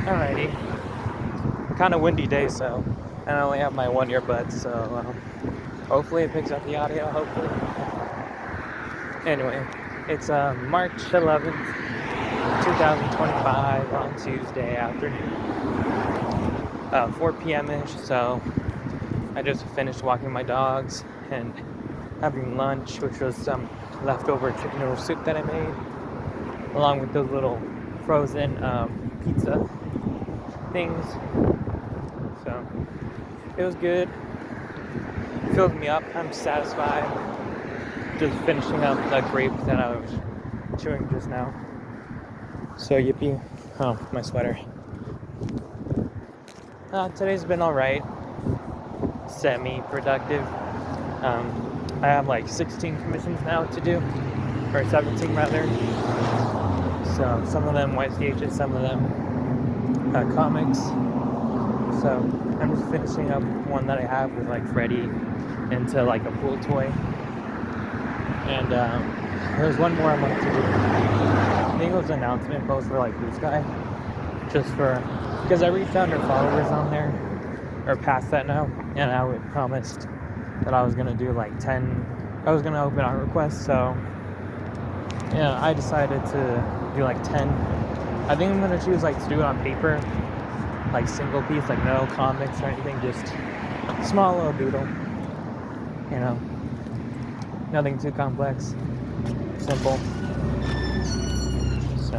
Alrighty. Kind of windy day, so and I only have my one earbud, so hopefully it picks up the audio. Hopefully. Anyway, it's March 11th, 2025 on Tuesday afternoon, 4 p.m. ish. So I just finished walking my dogs and having lunch, which was some leftover chicken noodle soup that I made, along with those little frozen pizza things. So it was good. Filled me up. I'm satisfied. Just finishing up the grape that I was chewing just now. So yippee. Oh, my sweater. Today's been alright. Semi-productive. I have like 16 commissions now to do, or 17 rather. So some of them YCHs, some of them comics. So I'm just finishing up one that I have with like Freddy into like a pool toy. And there's one more I wanted to do. I think it was an announcement post for like Blue Sky. Just for, because I reached out to followers on there, or past that now, and I would promised that I was gonna do like 10, I was gonna open art requests, so yeah, I decided to do like 10. I think I'm gonna choose like to do it on paper, like single piece, like no comics or anything, just small little doodle, you know, nothing too complex, simple. So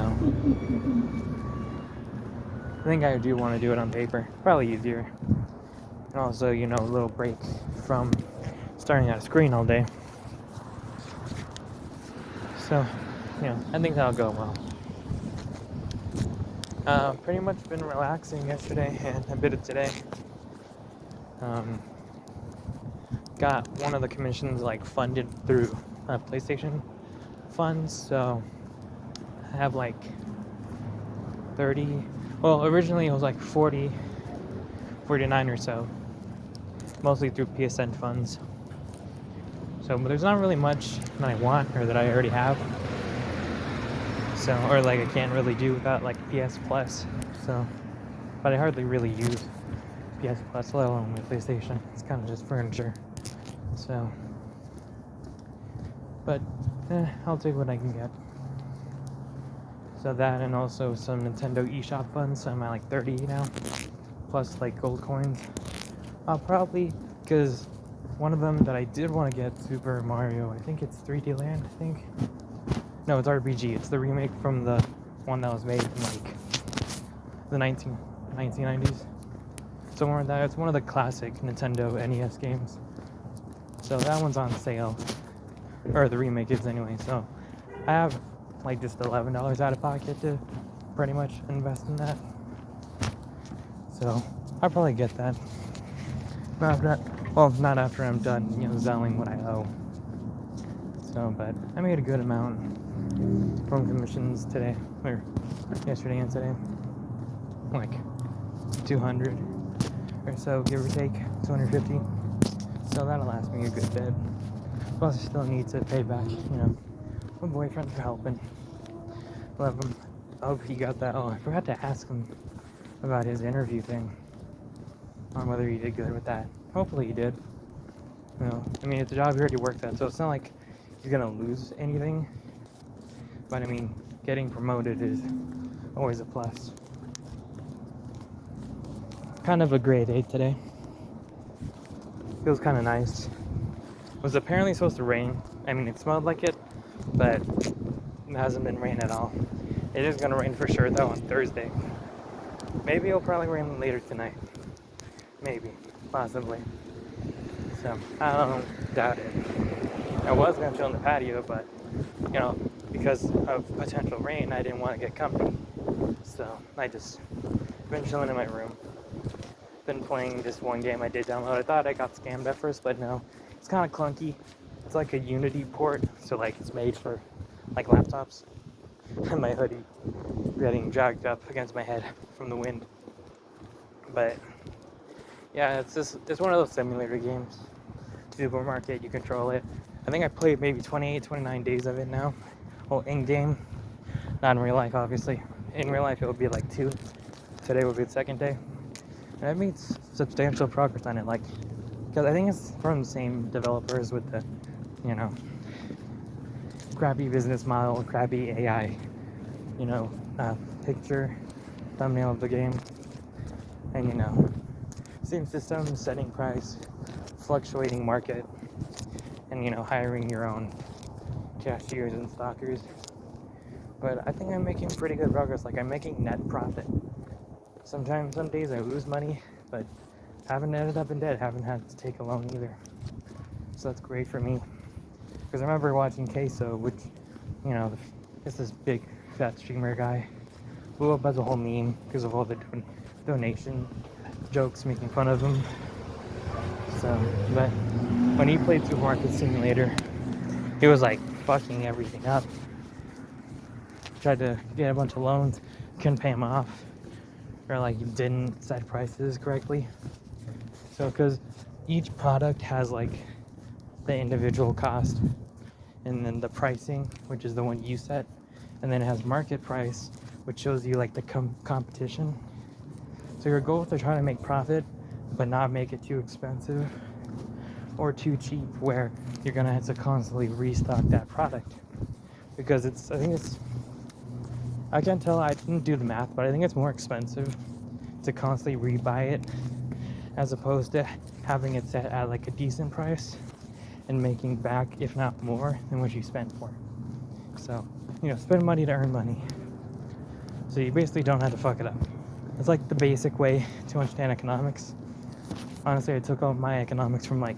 I think I do want to do it on paper, probably easier, and also, you know, a little break from staring at a screen all day. So, you know, I think that'll go well. Pretty much been relaxing yesterday and a bit of today. Got one of the commissions like funded through PlayStation funds, so I have like 30. Well, originally it was like 40, 49 or so, mostly through PSN funds. So, but there's not really much that I want or that I already have. So, or like I can't really do without like PS Plus. So, but I hardly really use PS Plus, let alone my PlayStation. It's kind of just furniture. So, but I'll take what I can get. So that, and also some Nintendo eShop funds. So I'm at like 30 now, plus like gold coins. I'll probably, because one of them that I did want to get, Super Mario, I think it's 3D Land, I think. No, it's RPG. It's the remake from the one that was made in like the 1990s. Somewhere like that. It's one of the classic Nintendo NES games. So that one's on sale. Or the remake is anyway. So I have like just $11 out of pocket to pretty much invest in that. So I'll probably get that. Not after that. Well, not after I'm done, you know, selling what I owe. So, but I made a good amount from commissions today, or yesterday and today. Like 200 or so, give or take, 250. So that'll last me a good bit. Plus, I still need to pay back, you know, my boyfriend for helping. Love him. I hope he got that. Oh, I forgot to ask him about his interview thing, on whether he did good with that. Hopefully he did. You know, I mean, it's a job he already worked at, so it's not like he's gonna lose anything. But I mean, getting promoted is always a plus. Kind of a great day today. Feels kind of nice. It was apparently supposed to rain. I mean, it smelled like it, but it hasn't been rain at all. It is gonna rain for sure though on Thursday. Maybe it'll probably rain later tonight. Maybe, possibly. So I don't doubt it. I was gonna chill in the patio, but you know, because of potential rain, I didn't want to get comfy. So I just been chilling in my room. Been playing this one game I did download. I thought I got scammed at first, but no. It's kind of clunky. It's like a Unity port, so like it's made for like laptops. And my hoodie getting dragged up against my head from the wind. But yeah, it's one of those simulator games. Supermarket, you control it. I think I played maybe 28, 29 days of it now. Well, in game, not in real life, obviously. In real life, it would be like 2. today will be the second day, and I've made substantial progress on it. Like, because I think it's from the same developers with the, you know, crappy business model, crappy AI, you know, picture, thumbnail of the game, and, you know, same system, setting price, fluctuating market, and, you know, hiring your own cashiers and stockers. But I think I'm making pretty good progress. Like, I'm making net profit. Sometimes, some days I lose money, but haven't ended up in debt, haven't had to take a loan either. So that's great for me. Because I remember watching Queso, which, you know, it's this big fat streamer guy, blew up as a whole meme because of all the donation jokes making fun of him. So, but when he played Supermarket Simulator, he was like fucking everything up. Tried to get a bunch of loans, couldn't pay them off, or like didn't set prices correctly. So, because each product has like the individual cost, and then the pricing, which is the one you set, and then it has market price, which shows you like the competition. So your goal is to try to make profit, but not make it too expensive or too cheap where you're gonna have to constantly restock that product. Because I can't tell, I didn't do the math, but I think it's more expensive to constantly rebuy it as opposed to having it set at like a decent price and making back, if not more, than what you spent for it. So, you know, spend money to earn money. So you basically don't have to fuck it up. It's like the basic way to understand economics. Honestly, I took all my economics from like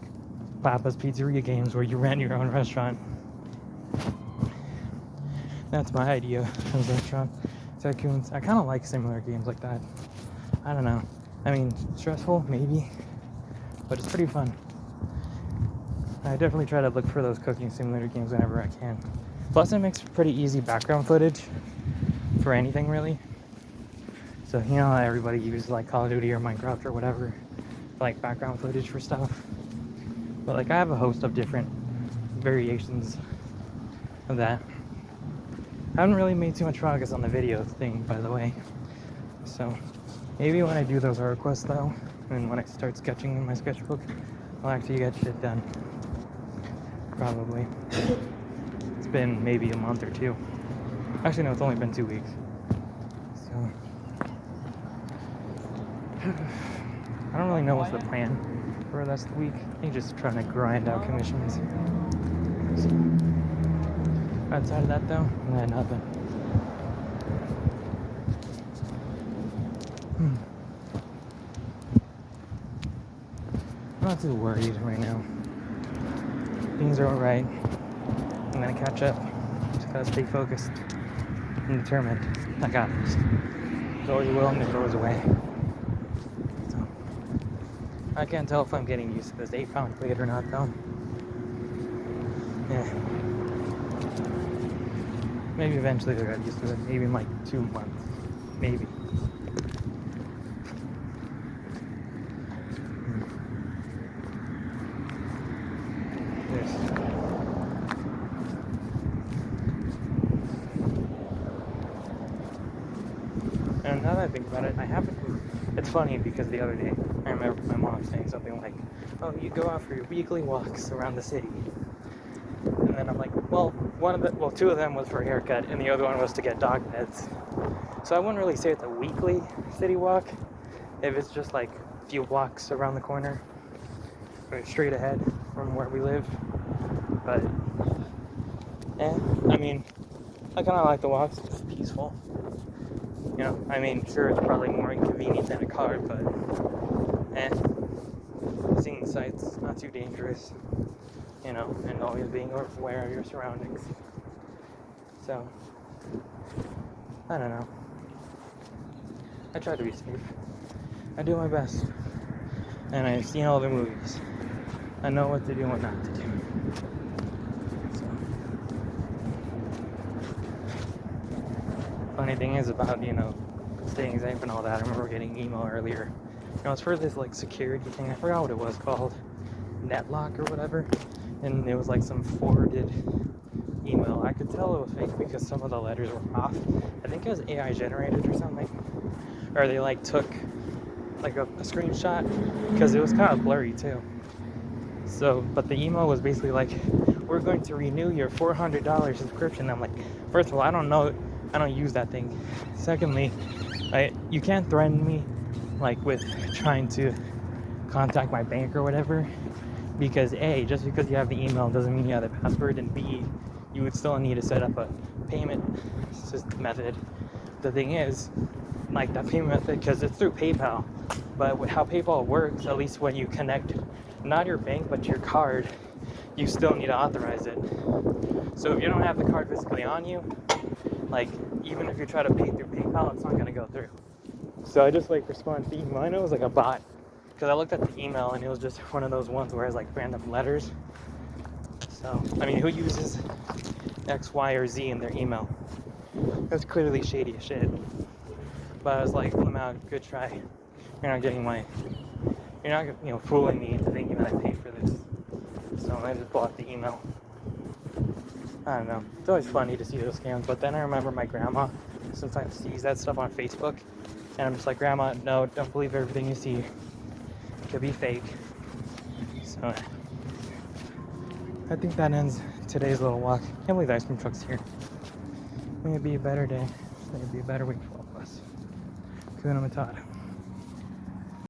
Papa's Pizzeria games where you rent your own restaurant. That's my idea of restaurant tycoons. I kind of like similar games like that. I don't know. I mean, stressful, maybe, but it's pretty fun. I definitely try to look for those cooking simulator games whenever I can. Plus, it makes pretty easy background footage for anything, really. So, you know, everybody uses like Call of Duty or Minecraft or whatever, like background footage for stuff. But like, I have a host of different variations of that. I haven't really made too much progress on the video thing, by the way. So, maybe when I do those art quests though, and when I start sketching in my sketchbook, I'll actually get shit done. Probably. It's been maybe a month or two. Actually, no, it's only been 2 weeks. So, I don't really know what's the plan for the rest of the week. I think just trying to grind out commissions. So, outside of that though, nothing. I'm not too worried right now. Things are alright. I'm gonna catch up. Just gotta stay focused and determined. I got this. There's always a will and there's always a way. So, I can't tell if I'm getting used to this 8-pound plate or not though. Yeah. Maybe eventually they'll get used to it. Maybe in like 2 months. Maybe. Yes. And now that I think about it, it's funny because the other day, I remember my mom saying something like, oh, you go out for your weekly walks around the city. And then I'm like, well, two of them was for a haircut, and the other one was to get dog meds. So I wouldn't really say it's a weekly city walk, if it's just like a few blocks around the corner, or straight ahead from where we live. But, I mean, I kind of like the walks, it's peaceful. You know, I mean, sure, it's probably more inconvenient than a car, but, seeing the sights, not too dangerous. You know, and always being aware of your surroundings. So, I don't know. I try to be safe. I do my best. And I've seen all the movies. I know what to do and what not to do. So. Funny thing is about, you know, staying safe and all that, I remember getting an email earlier. You know, it's for this, like, security thing. I forgot what it was called. Netlock or whatever. And it was like some forwarded email. I could tell it was fake because some of the letters were off. I think it was AI generated or something. or they like took like a screenshot, because it was kind of blurry too. So, but the email was basically like, we're going to renew your $400 subscription. I'm like, first of all, I don't use that thing. Secondly, you can't threaten me like with trying to contact my bank or whatever, because A, just because you have the email doesn't mean you have the password, and B, you would still need to set up a payment method. The thing is, like that payment method, because it's through PayPal, but how PayPal works, at least when you connect not your bank but your card, you still need to authorize it. So if you don't have the card physically on you, like even if you try to pay through PayPal, it's not going to go through. So I just like respond to the email. I know it was like a bot, because I looked at the email and it was just one of those ones where it's like random letters. So I mean, who uses X, Y, or Z in their email? That's clearly shady as shit. But I was like, Lamau, good try. You're not fooling me into thinking that I paid for this. So I just blocked the email. I don't know. It's always funny to see those scams. But then I remember my grandma sometimes sees that stuff on Facebook, and I'm just like, Grandma, no, don't believe everything you see. It could be fake. So I think that ends today's little walk. Can't believe the ice cream truck's here. May it be a better day. May it be a better week for all of us. Kuna Matata.